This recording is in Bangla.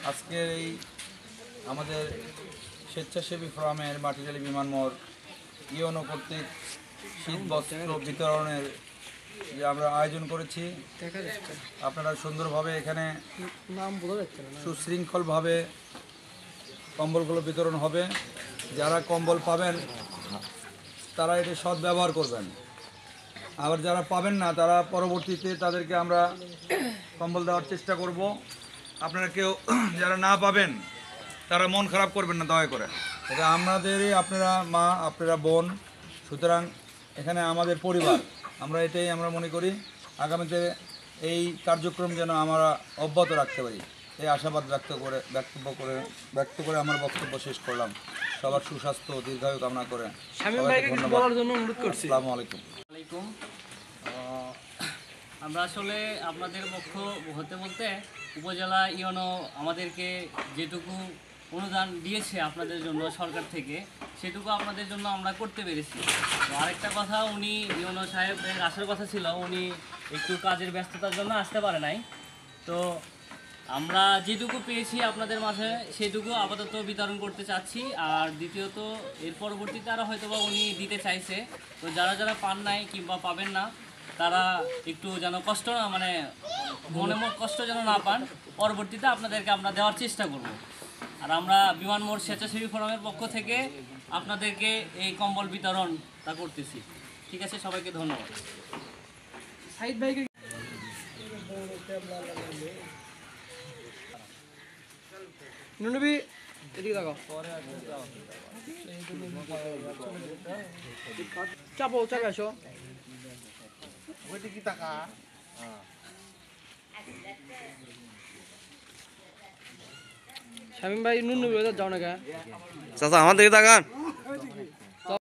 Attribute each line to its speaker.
Speaker 1: আজকে এই আমাদের স্বেচ্ছাসেবী ফোরামের মাটিরালি বিমানমোড় ইউনো কর্তৃক শীত বস্ত্র বিতরণের যে আমরা আয়োজন করেছি, আপনারা সুন্দরভাবে এখানে সুশৃঙ্খলভাবে কম্বলগুলো বিতরণ হবে। যারা কম্বল পাবেন তারা এটা সদ্ব্যবহার করবেন, আবার যারা পাবেন না তারা পরবর্তীতে তাদেরকে আমরা কম্বল দেওয়ার চেষ্টা করব। আপনারা কেউ যারা না পাবেন তারা মন খারাপ করবেন না দয়া করে, এটা আপনাদেরই, আপনারা মা, আপনারা বোন, সুতরাং এখানে আমাদের পরিবার। আমরা এটাই আমরা মনে করি আগামীতে এই কার্যক্রম যেন আমরা অব্যাহত রাখতে পারি, এই আশাবাদ ব্যক্ত করে আমার বক্তব্য শেষ করলাম। সবার সুস্বাস্থ্য ও দীর্ঘায়ু কামনা করে আসসালামু আলাইকুম।
Speaker 2: আমরা আসলে আপনাদের পক্ষ হতে বলতে উপজেলা ইউনো আমাদেরকে যেটুকু অনুদান দিয়েছে আপনাদের জন্য সরকার থেকে, সেটুকু আপনাদের জন্য আমরা করতে পেরেছি। তো আরেকটা কথা, উনি ইউনো সাহেবের আসার কথা ছিল, উনি একটু কাজের ব্যস্ততার জন্য আসতে পারে নাই। তো আমরা যেটুকু পেয়েছি আপনাদের মাঝে সেটুকু আপাতত বিতরণ করতে চাচ্ছি। আর দ্বিতীয়ত এর পরবর্তীতে আরও হয়তো বা উনি দিতে চাইছে, তো যারা যারা পান নাই কিংবা পাবেন না তারা একটু যেন কষ্ট না, মানে মনে কষ্ট যেন না পান, পরবর্তীতে আপনাদেরকে আমরা দেওয়ার চেষ্টা করব। আর আমরা বিমানমোড় স্বেচ্ছাসেবী ফোরামের পক্ষ থেকে আপনাদেরকে এই কম্বল বিতরণটা করতেছি। ঠিক আছে, সবাইকে ধন্যবাদ। সাইদ ভাইকে নুনবি এদিকে দেখো, চাপে আসো। ওইদিকে টাকা শামিম ভাই নুনবি যাও না, চাচা আমার দিকে তাকান।